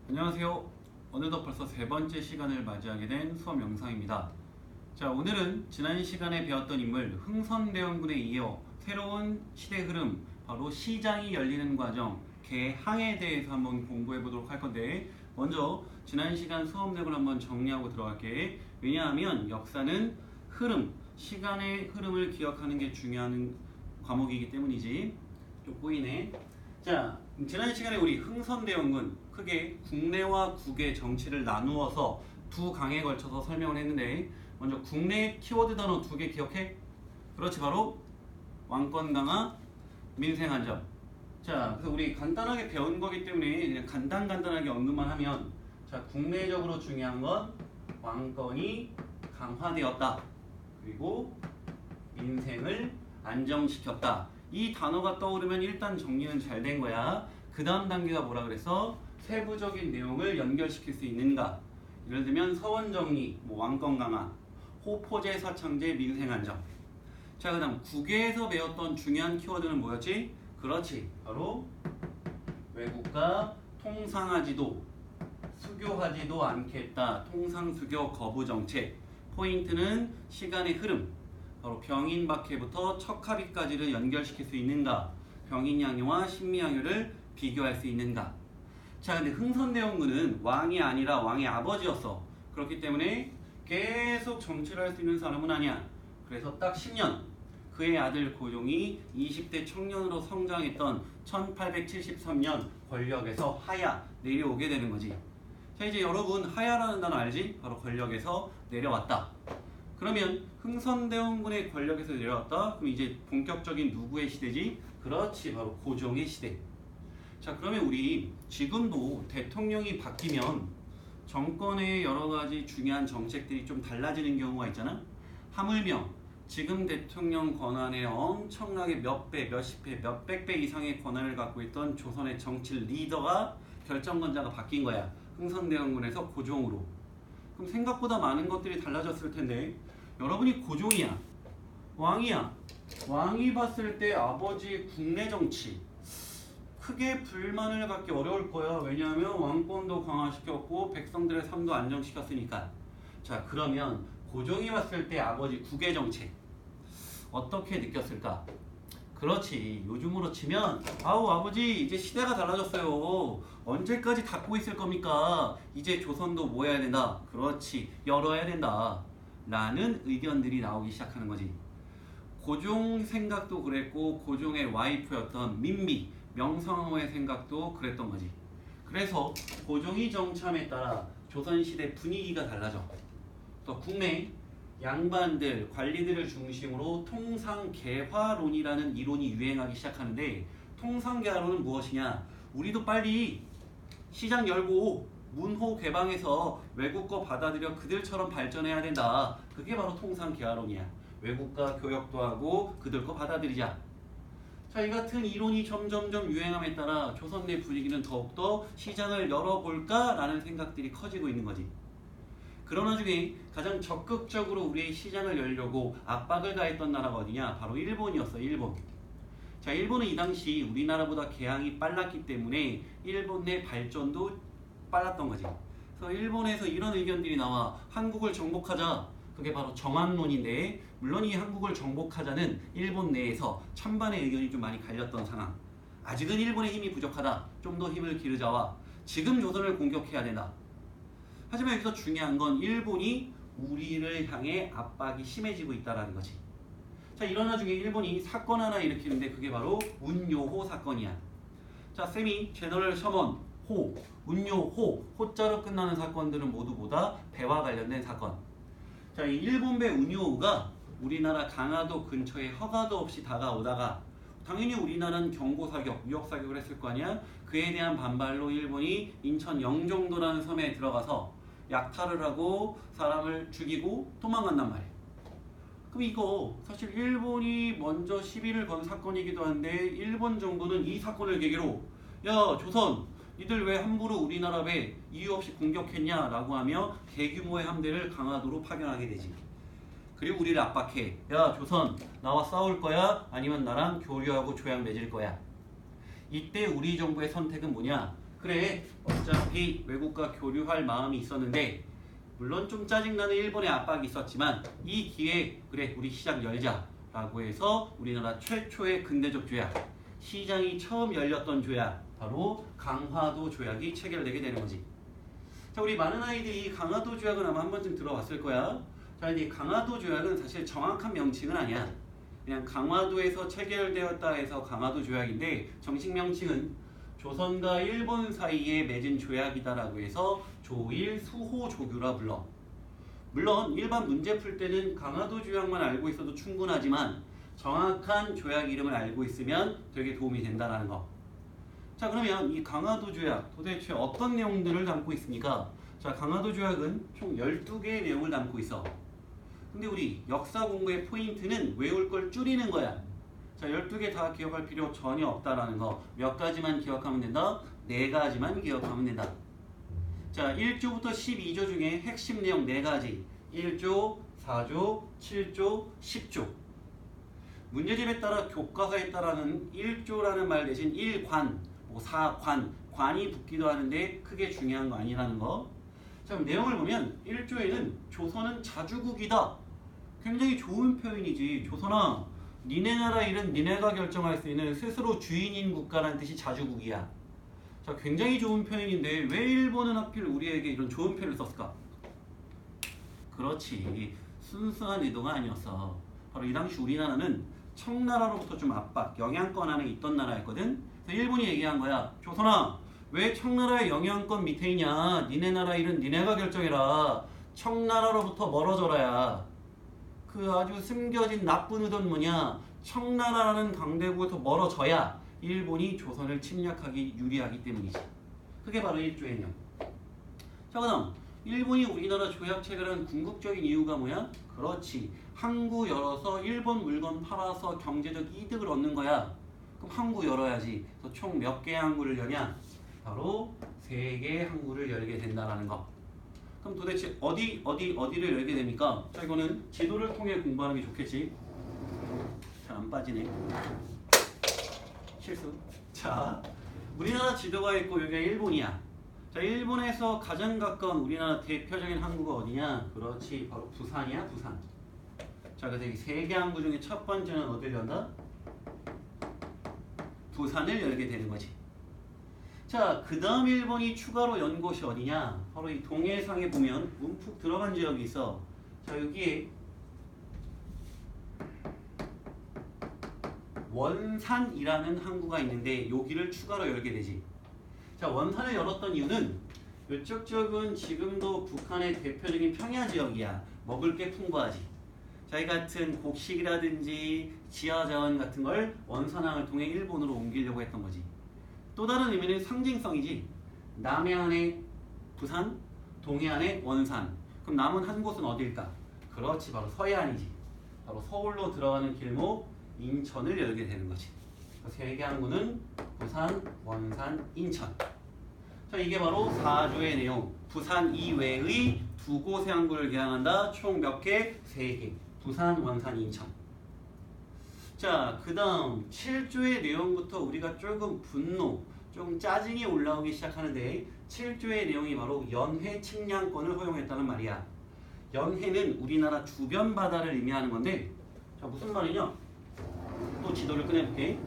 안녕하세요. 어느덧 벌써 세 번째 시간을 맞이하게 된 수업 영상입니다. 자, 오늘은 지난 시간에 배웠던 인물 흥선대원군에 이어 새로운 시대 흐름, 바로 시장이 열리는 과정, 개항에 대해서 한번 공부해 보도록 할 건데, 먼저 지난 시간 수업 내용을 한번 정리하고 들어갈게. 왜냐하면 역사는 흐름, 시간의 흐름을 기억하는 게 중요한 과목이기 때문이지. 좀 보이네. 자, 지난 시간에 우리 흥선대원군 크게 국내와 국의 정치를 나누어서 두 강에 걸쳐서 설명을 했는데, 먼저 국내 키워드 단어 두 개 기억해? 그렇지, 바로 왕권 강화, 민생 안정. 자, 그래서 우리 간단하게 배운 거기 때문에 그냥 간단하게 언급만 하면, 자, 국내적으로 중요한 건 왕권이 강화되었다. 그리고 민생을 안정시켰다. 이 단어가 떠오르면 일단 정리는 잘 된 거야. 그 다음 단계가 뭐라 그랬어? 세부적인 내용을 연결시킬 수 있는가? 예를 들면 서원정리, 왕권 강화, 호포제 사창제 민생안정. 자, 그 다음 국외에서 배웠던 중요한 키워드는 뭐였지? 그렇지, 바로 외국과 통상하지도 수교하지도 않겠다. 통상수교 거부 정책. 포인트는 시간의 흐름, 바로 병인박해부터 척합의까지를 연결시킬 수 있는가? 병인양요와 신미양요를 비교할 수 있는가? 자, 근데 흥선대원군은 왕이 아니라 왕의 아버지였어. 그렇기 때문에 계속 정치를 할 수 있는 사람은 아니야. 그래서 딱 10년 그의 아들 고종이 20대 청년으로 성장했던 1873년 권력에서 하야 내려오게 되는 거지. 자, 이제 여러분 하야라는 단어 알지? 바로 권력에서 내려왔다. 그러면 흥선대원군의 권력에서 내려왔다. 그럼 이제 본격적인 누구의 시대지? 그렇지, 바로 고종의 시대. 자, 그러면 우리 지금도 대통령이 바뀌면 정권의 여러 가지 중요한 정책들이 좀 달라지는 경우가 있잖아. 하물며 지금 대통령 권한에 엄청나게 몇 배, 몇십 배, 몇백 배 이상의 권한을 갖고 있던 조선의 정치 리더가 결정권자가 바뀐 거야. 흥선대원군에서 고종으로. 그럼 생각보다 많은 것들이 달라졌을 텐데, 여러분이 고종이야, 왕이야. 왕이 봤을 때 아버지의 국내 정치 크게 불만을 갖기 어려울 거야. 왜냐하면 왕권도 강화시켰고 백성들의 삶도 안정시켰으니까. 자, 그러면 고종이 봤을 때 아버지 국외 정책 어떻게 느꼈을까? 그렇지, 요즘으로 치면 아우 아버지 이제 시대가 달라졌어요. 언제까지 닫고 있을 겁니까? 이제 조선도 뭐 해야 된다. 그렇지, 열어야 된다 라는 의견들이 나오기 시작하는 거지. 고종 생각도 그랬고 고종의 와이프였던 민비, 명성황후의 생각도 그랬던 거지. 그래서 고종이 정참에 따라 조선시대 분위기가 달라져. 또 국내 양반들, 관리들을 중심으로 통상개화론이라는 이론이 유행하기 시작하는데, 통상개화론은 무엇이냐? 우리도 빨리 시장 열고 문호 개방해서 외국 거 받아들여 그들처럼 발전해야 된다. 그게 바로 통상개화론이야. 외국과 교역도 하고 그들 거 받아들이자. 자, 이 같은 이론이 점점점 유행함에 따라 조선 내 분위기는 더욱더 시장을 열어볼까라는 생각들이 커지고 있는 거지. 그러나 중에 가장 적극적으로 우리의 시장을 열려고 압박을 가했던 나라가 어디냐? 바로 일본이었어, 일본. 자, 일본은 이 당시 우리나라보다 개항이 빨랐기 때문에 일본 내 발전도 빨랐던 거지. 그래서 일본에서 이런 의견들이 나와. 한국을 정복하자. 그게 바로 정한론인데, 물론 이 한국을 정복하자는 일본 내에서 찬반의 의견이 좀 많이 갈렸던 상황. 아직은 일본의 힘이 부족하다. 좀 더 힘을 기르자와 지금 조선을 공격해야 된다. 하지만 여기서 중요한 건 일본이 우리를 향해 압박이 심해지고 있다는 거지. 자, 이런 와중에 일본이 사건 하나 일으키는데 그게 바로 운요호 사건이야. 자, 쌤이 제너럴 셔먼, 호, 운요호, 호자로 끝나는 사건들은 모두 배와 관련된 사건. 자, 이 일본배 운요호가 우리나라 강화도 근처에 허가도 없이 다가오다가 당연히 우리나라는 경고사격, 위협사격을 했을 거 아니야? 그에 대한 반발로 일본이 인천 영종도라는 섬에 들어가서 약탈을 하고 사람을 죽이고 도망간단 말이야. 그럼 이거 사실 일본이 먼저 시비를 건 사건이기도 한데, 일본 정부는 이 사건을 계기로 야 조선, 니들 왜 함부로 우리나라 배 이유 없이 공격했냐라고 하며 대규모의 함대를 강화도로 파견하게 되지. 그리고 우리를 압박해. 야 조선, 나와 싸울 거야? 아니면 나랑 교류하고 조약 맺을 거야? 이때 우리 정부의 선택은 뭐냐? 그래 어차피 외국과 교류할 마음이 있었는데 물론 좀 짜증나는 일본의 압박이 있었지만 이 기회에 그래 우리 시장 열자라고 해서 우리나라 최초의 근대적 조약, 시장이 처음 열렸던 조약, 바로 강화도 조약이 체결되게 되는 거지. 자, 우리 많은 아이들이 강화도 조약은 아마 한 번쯤 들어봤을 거야. 자, 이 강화도 조약은 사실 정확한 명칭은 아니야. 그냥 강화도에서 체결되었다 해서 강화도 조약인데 정식 명칭은 조선과 일본 사이에 맺은 조약이다라고 해서 조일 수호 조규라 불러. 물론 일반 문제 풀 때는 강화도 조약만 알고 있어도 충분하지만 정확한 조약 이름을 알고 있으면 되게 도움이 된다는 거. 자, 그러면 이 강화도 조약 도대체 어떤 내용들을 담고 있습니까? 자, 강화도 조약은 총 12개의 내용을 담고 있어. 근데 우리 역사 공부의 포인트는 외울 걸 줄이는 거야. 자, 12개 다 기억할 필요 전혀 없다라는 거. 몇 가지만 기억하면 된다? 4가지만 기억하면 된다. 자, 1조부터 12조 중에 핵심 내용 4가지. 1조, 4조, 7조, 10조. 문제집에 따라 교과서에 따라는 1조라는 말 대신 1관, 뭐 4관, 관이 붙기도 하는데 크게 중요한 거 아니라는 거. 자, 그럼 내용을 보면 1조에는 조선은 자주국이다. 굉장히 좋은 표현이지. 조선아, 니네 나라 일은 니네가 결정할 수 있는 스스로 주인인 국가라는 뜻이 자주국이야. 자, 굉장히 좋은 표현인데 왜 일본은 하필 우리에게 이런 좋은 표현을 썼을까? 그렇지. 순수한 의도가 아니었어. 바로 이 당시 우리나라는 청나라로부터 좀 압박, 영향권 안에 있던 나라였거든. 그래서 일본이 얘기한 거야. 조선아, 왜 청나라의 영향권 밑에 있냐? 니네 나라 일은 니네가 결정해라. 청나라로부터 멀어져라야. 그 아주 숨겨진 나쁜 의도는 뭐냐? 청나라라는 강대국부터 멀어져야 일본이 조선을 침략하기 유리하기 때문이지. 그게 바로 1조의 내용. 자, 그다음 일본이 우리나라 조약 체결한 궁극적인 이유가 뭐야? 그렇지. 항구 열어서 일본 물건 팔아서 경제적 이득을 얻는 거야. 그럼 항구 열어야지. 그래서 총 몇 개의 항구를 여냐? 바로 3개의 항구를 열게 된다라는 거. 그럼 도대체 어디를 열게 됩니까? 자, 이거는 지도를 통해 공부하는 게 좋겠지. 잘 안 빠지네. 실수. 자, 우리나라 지도가 있고 여기가 일본이야. 자, 일본에서 가장 가까운 우리나라 대표적인 항구가 어디냐? 그렇지, 바로 부산이야, 부산. 자, 그래서 이 3개 항구 중에 첫 번째는 어디를 연다? 부산을 열게 되는 거지. 자, 그 다음 일본이 추가로 연 곳이 어디냐? 바로 이 동해상에 보면 움푹 들어간 지역이 있어. 자, 여기에 원산이라는 항구가 있는데 여기를 추가로 열게 되지. 자, 원산을 열었던 이유는 이쪽 지역은 지금도 북한의 대표적인 평야 지역이야. 먹을 게 풍부하지. 자, 이 같은 곡식이라든지 지하자원 같은 걸 원산항을 통해 일본으로 옮기려고 했던 거지. 또 다른 의미는 상징성이지. 남해안의 부산, 동해안의 원산. 그럼 남은 한 곳은 어딜까? 그렇지, 바로 서해안이지. 바로 서울로 들어가는 길목 인천을 열게 되는 거지. 3개 항구는 부산, 원산, 인천. 자, 이게 바로 4조의 내용. 부산 이외의 2곳의 항구를 개항한다. 총 몇 개? 3개. 부산, 원산, 인천. 자, 그 다음 7조의 내용부터 우리가 조금 분노, 조금 짜증이 올라오기 시작하는데 7조의 내용이 바로 연해 측량권을 허용했다는 말이야. 연해는 우리나라 주변 바다를 의미하는 건데, 자, 무슨 말이냐? 또 지도를 꺼내볼게.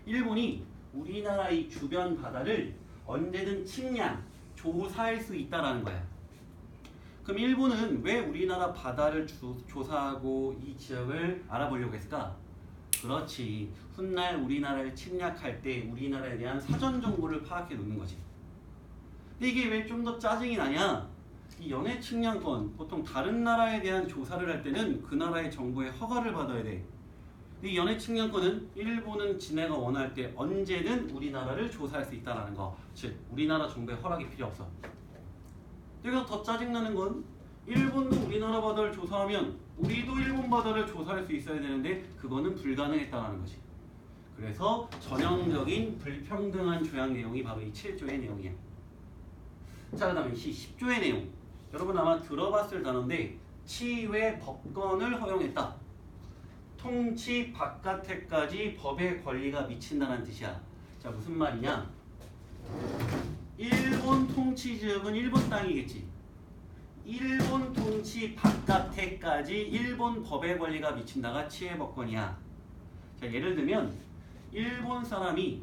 일본이 우리나라의 주변 바다를 언제든 측량, 조사할 수 있다라는 거야. 그럼 일본은 왜 우리나라 바다를 조사하고 이 지역을 알아보려고 했을까? 그렇지. 훗날 우리나라를 침략할 때 우리나라에 대한 사전 정보를 파악해 놓는 거지. 근데 이게 왜 좀 더 짜증이 나냐? 이 연해 측량권, 보통 다른 나라에 대한 조사를 할 때는 그 나라의 정부의 허가를 받아야 돼. 이 연해 측량권은 일본은 지네가 원할 때 언제든 우리나라를 조사할 수 있다는 거. 즉, 우리나라 정부의 허락이 필요 없어. 여기서 더 짜증나는 건 일본도 우리나라 바다를 조사하면 우리도 일본 바다를 조사할 수 있어야 되는데 그거는 불가능했다는 거지. 그래서 전형적인 불평등한 조약 내용이 바로 이 7조의 내용이야. 자, 그 다음에 10조의 내용. 여러분 아마 들어봤을 단어인데 치외 법권을 허용했다. 통치 바깥에까지 법의 권리가 미친다는 뜻이야. 자, 무슨 말이냐? 일본 통치 지역은 일본 땅이겠지. 일본 통치 바깥에까지 일본 법의 권리가 미친다가 치해법권이야. 자, 예를 들면 일본 사람이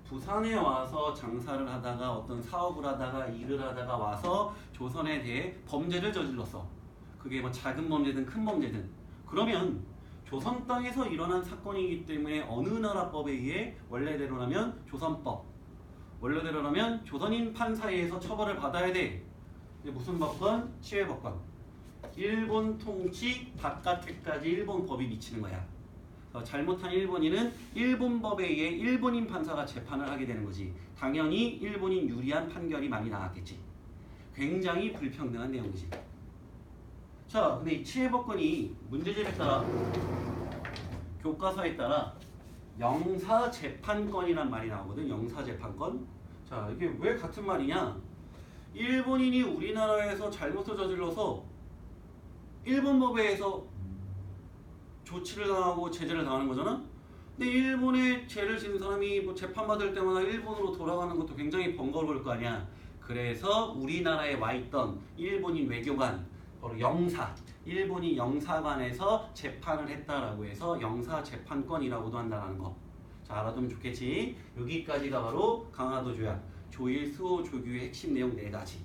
부산에 와서 장사를 하다가 어떤 사업을 하다가 일을 하다가 와서 조선에 대해 범죄를 저질렀어. 그게 뭐 작은 범죄든 큰 범죄든. 그러면 조선 땅에서 일어난 사건이기 때문에 어느 나라 법에 의해 원래대로라면 조선법, 원래대로라면 조선인 판사에 의해서 처벌을 받아야 돼. 근데 무슨 법권? 치해법권. 일본 통치 바깥에까지 일본 법이 미치는 거야. 잘못한 일본인은 일본 법에 의해 일본인 판사가 재판을 하게 되는 거지. 당연히 일본인 유리한 판결이 많이 나왔겠지. 굉장히 불평등한 내용이지. 자, 근데 이 치해법권이 문제집에 따라 교과서에 따라 영사재판권이란 말이 나오거든. 영사재판권. 자, 이게 왜 같은 말이냐? 일본인이 우리나라에서 잘못을 저질러서 일본 법에 의해서 조치를 당하고 제재를 당하는 거잖아? 근데 일본에 죄를 지은 사람이 뭐 재판받을 때마다 일본으로 돌아가는 것도 굉장히 번거로울 거 아니야. 그래서 우리나라에 와 있던 일본인 외교관, 바로 영사, 일본인 영사관에서 재판을 했다라고 해서 영사재판권이라고도 한다는 거. 자, 알아두면 좋겠지. 여기까지가 바로 강화도 조약, 조일, 수호, 조규의 핵심 내용 4가지.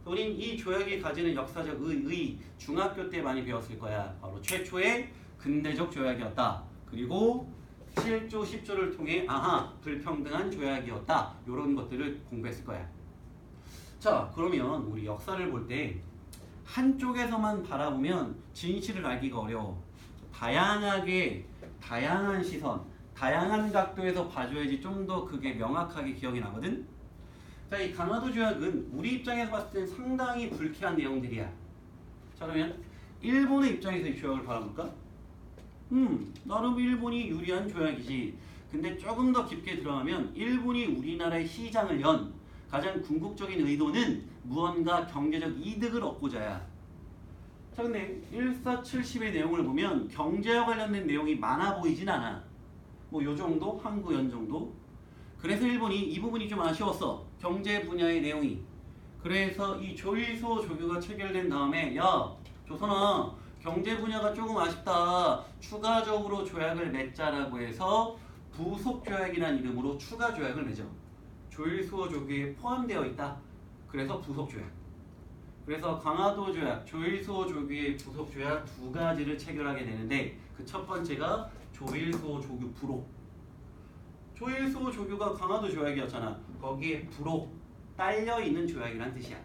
우린 이 조약이 가지는 역사적 의의 중학교 때 많이 배웠을 거야. 바로 최초의 근대적 조약이었다. 그리고 7조, 10조를 통해 아하, 불평등한 조약이었다. 이런 것들을 공부했을 거야. 자, 그러면 우리 역사를 볼 때 한쪽에서만 바라보면 진실을 알기가 어려워. 다양한 시선, 다양한 각도에서 봐줘야지 좀 더 그게 명확하게 기억이 나거든? 자, 이 강화도 조약은 우리 입장에서 봤을 땐 상당히 불쾌한 내용들이야. 자, 그러면 일본의 입장에서 이 조약을 바라볼까? 나름 일본이 유리한 조약이지. 근데 조금 더 깊게 들어가면 일본이 우리나라의 시장을 연 가장 궁극적인 의도는 무언가 경제적 이득을 얻고자야. 자, 근데 1470의 내용을 보면 경제와 관련된 내용이 많아 보이진 않아. 뭐 요 정도? 한구연 정도? 그래서 일본이 이 부분이 좀 아쉬웠어. 경제 분야의 내용이. 그래서 이 조일소 조교가 체결된 다음에 야, 조선아, 경제 분야가 조금 아쉽다. 추가적으로 조약을 맺자라고 해서 부속 조약이라는 이름으로 추가 조약을 맺어. 조일소 조교에 포함되어 있다. 그래서 부속 조약. 그래서 강화도 조약, 조일소 조교의 부속 조약 2가지를 체결하게 되는데 그 첫 번째가 조일소 조교 부록. 조일소 조교가 강화도 조약이었잖아. 거기에 부록, 딸려있는 조약이란 뜻이야.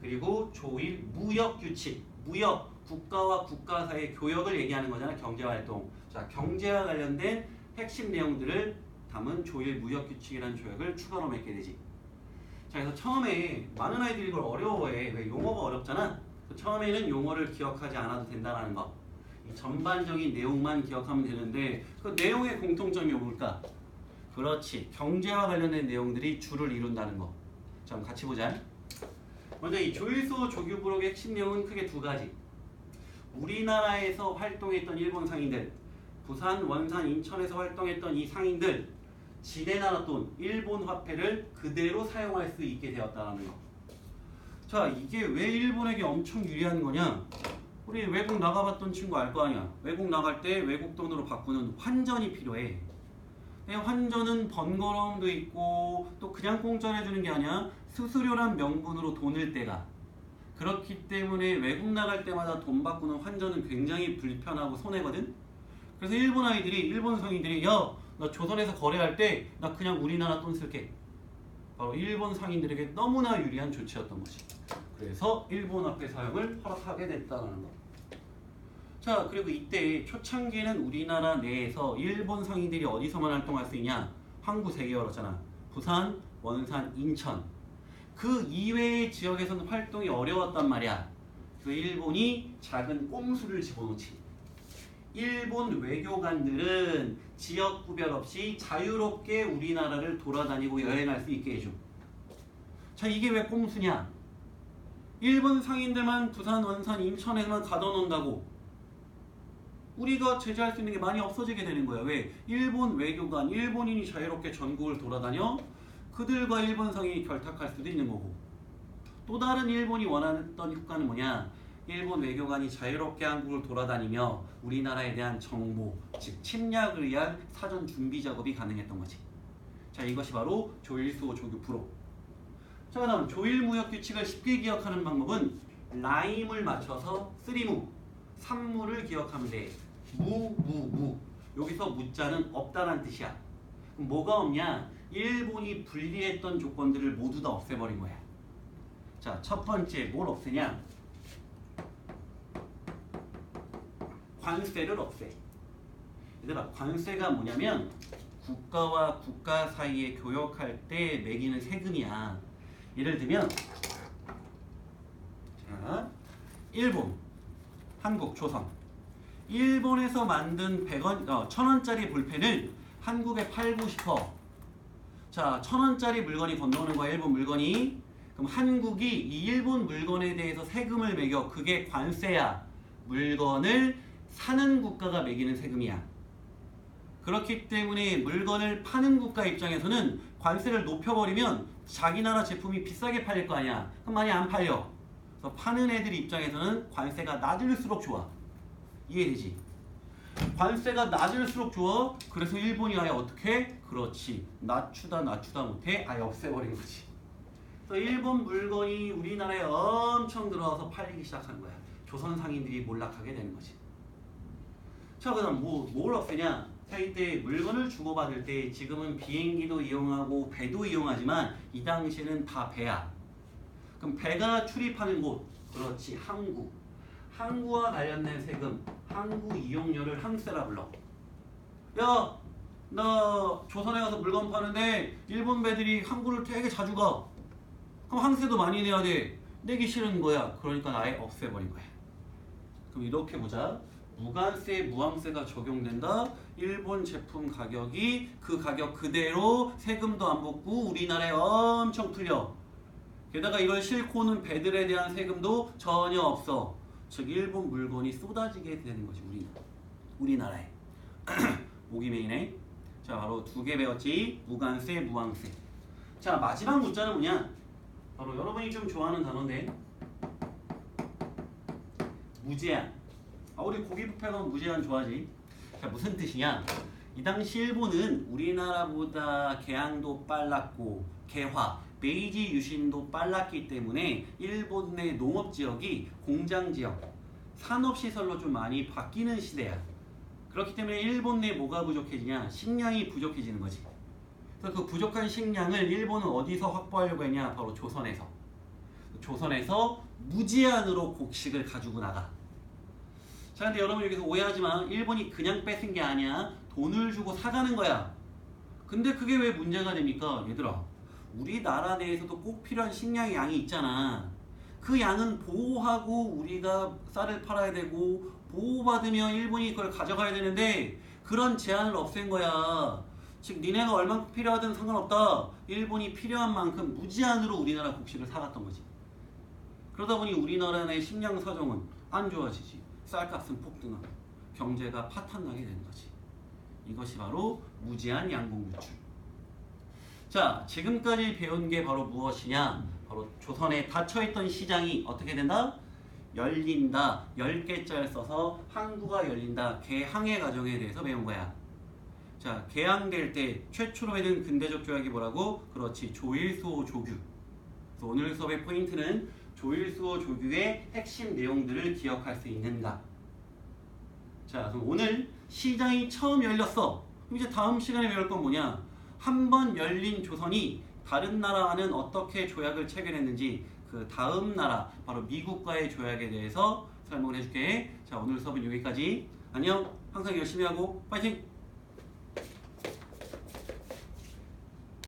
그리고 조일 무역 규칙, 무역, 국가와 국가 사이의 교역을 얘기하는 거잖아. 경제활동. 자, 경제와 관련된 핵심 내용들을 담은 조일 무역 규칙이라는 조약을 추가로 맺게 되지. 자, 그래서 처음에 많은 아이들이 이걸 어려워해. 왜? 용어가 어렵잖아. 처음에는 용어를 기억하지 않아도 된다는 거. 이 전반적인 내용만 기억하면 되는데 그 내용의 공통점이 뭘까? 그렇지. 경제와 관련된 내용들이 주를 이룬다는 거. 자, 그럼 같이 보자. 먼저 이 조일소 조교부록의 핵심 내용은 크게 2가지. 우리나라에서 활동했던 일본 상인들, 부산, 원산, 인천에서 활동했던 이 상인들, 지대나라 돈, 일본 화폐를 그대로 사용할 수 있게 되었다는 거. 자, 이게 왜 일본에게 엄청 유리한 거냐? 우리 외국 나가봤던 친구 알 거 아니야. 외국 나갈 때 외국 돈으로 바꾸는 환전이 필요해. 환전은 번거로움도 있고 또 그냥 공짜로 해주는 게 아니야. 수수료란 명분으로 돈을 떼가. 그렇기 때문에 외국 나갈 때마다 돈 바꾸는 환전은 굉장히 불편하고 손해거든. 그래서 일본 아이들이, 일본 상인들이 야, 나 조선에서 거래할 때 나 그냥 우리나라 돈 쓸게. 바로 일본 상인들에게 너무나 유리한 조치였던 거지. 그래서 일본 화폐 사용을 허락하게 됐다는 거. 자, 그리고 이때 초창기에는 우리나라 내에서 일본 상인들이 어디서만 활동할 수 있냐? 항구 3개 열었잖아. 부산, 원산, 인천. 그 이외의 지역에서는 활동이 어려웠단 말이야. 그 일본이 작은 꼼수를 집어넣지. 일본 외교관들은 지역 구별 없이 자유롭게 우리나라를 돌아다니고 여행할 수 있게 해줘. 자, 이게 왜 꼼수냐? 일본 상인들만 부산, 원산, 인천에만 가둬놓는다고 우리가 제재할 수 있는 게 많이 없어지게 되는 거야. 왜? 일본 외교관, 일본인이 자유롭게 전국을 돌아다녀? 그 그들과 일본성이 결탁할 수도 있는 거고, 또 다른 일본이 원하던 효과는 뭐냐? 일본 외교관이 자유롭게 한국을 돌아다니며 우리나라에 대한 정보, 즉 침략을 위한 사전 준비 작업이 가능했던 거지. 자, 이것이 바로 조일수호 조규 불호. 자, 그다음 조일무역 규칙을 쉽게 기억하는 방법은 라임을 맞춰서 쓰리무, 삼무를 기억하면 돼. 무. 여기서 무자는 없다란 뜻이야. 그럼 뭐가 없냐? 일본이 분리했던 조건들을 모두 다 없애버린 거야. 자, 첫 번째 뭘 없애냐? 관세를 없애. 얘들아, 관세가 뭐냐면 국가와 국가 사이에 교역할 때 매기는 세금이야. 예를 들면 자, 일본, 한국, 조선. 일본에서 만든 100원, 1000원짜리 볼펜을 한국에 팔고 싶어. 자, 1000원짜리 물건이 건너오는 거야, 일본 물건이. 그럼 한국이 이 일본 물건에 대해서 세금을 매겨. 그게 관세야. 물건을 사는 국가가 매기는 세금이야. 그렇기 때문에 물건을 파는 국가 입장에서는 관세를 높여버리면 자기 나라 제품이 비싸게 팔릴 거 아니야. 그럼 많이 안 팔려. 그래서 파는 애들 입장에서는 관세가 낮을수록 좋아. 이해되지? 관세가 낮을수록 좋아. 그래서 일본이 아예 어떻게? 그렇지. 낮추다 못해 아예 없애버린 거지. 그래서 일본 물건이 우리나라에 엄청 들어와서 팔리기 시작하는 거야. 조선 상인들이 몰락하게 되는 거지. 자, 그다음 뭘 없애냐? 자, 이때 물건을 주고받을 때 지금은 비행기도 이용하고 배도 이용하지만 이 당시에는 다 배야. 그럼 배가 출입하는 곳, 그렇지, 항구. 항구와 관련된 세금, 항구 이용료를 항세라 불러. 야, 나 조선에 가서 물건 파는데 일본 배들이 항구를 되게 자주 가. 그럼 항세도 많이 내야 돼. 내기 싫은 거야. 그러니까 아예 없애버린 거야. 그럼 이렇게 보자. 무관세, 무항세가 적용된다. 일본 제품 가격이 그 가격 그대로 세금도 안 붙고 우리나라에 엄청 풀려. 게다가 이걸 싣고는 배들에 대한 세금도 전혀 없어. 즉 일본 물건이 쏟아지게 되는 거지, 우리나라에. 목이 메이네. 자, 바로 두 개 배웠지. 무관세, 무항세. 자, 마지막 무자는 뭐냐? 바로 여러분이 좀 좋아하는 단어인데 무제한. 우리 고기 뷔페 가면 무제한 좋아하지. 자, 무슨 뜻이냐? 이 당시 일본은 우리나라보다 개항도 빨랐고 개화, 메이지 유신도 빨랐기 때문에 일본 내 농업지역이 공장지역, 산업시설로 좀 많이 바뀌는 시대야. 그렇기 때문에 일본 내 뭐가 부족해지냐? 식량이 부족해지는 거지. 그래서 그 부족한 식량을 일본은 어디서 확보하려고 했냐? 바로 조선에서. 조선에서 무제한으로 곡식을 가지고 나가. 자, 근데 여러분 여기서 오해하지 마. 일본이 그냥 뺏은 게 아니야. 돈을 주고 사가는 거야. 근데 그게 왜 문제가 됩니까? 얘들아, 우리나라 내에서도 꼭 필요한 식량의 양이 있잖아. 그 양은 보호하고 우리가 쌀을 팔아야 되고 보호받으면 일본이 그걸 가져가야 되는데 그런 제한을 없앤 거야. 즉 니네가 얼만큼 필요하든 상관없다. 일본이 필요한 만큼 무제한으로 우리나라 곡식을 사갔던 거지. 그러다 보니 우리나라 내 식량 사정은 안 좋아지지. 쌀값은 폭등하고 경제가 파탄나게 되는 거지. 이것이 바로 무제한 양국 유출. 자, 지금까지 배운 게 바로 무엇이냐? 바로 조선에 닫혀있던 시장이 어떻게 된다? 열린다. 10개짜리 써서 항구가 열린다. 개항의 과정에 대해서 배운 거야. 자, 개항될 때 최초로 맺은 근대적 조약이 뭐라고? 그렇지, 조일수호 조규. 그래서 오늘 수업의 포인트는 조일수호 조규의 핵심 내용들을 기억할 수 있는가? 자, 그럼 오늘 시장이 처음 열렸어. 그럼 이제 다음 시간에 배울 건 뭐냐? 한 번 열린 조선이 다른 나라와는 어떻게 조약을 체결했는지 그 다음 나라, 바로 미국과의 조약에 대해서 설명을 해줄게. 자, 오늘 수업은 여기까지. 안녕. 항상 열심히 하고 파이팅!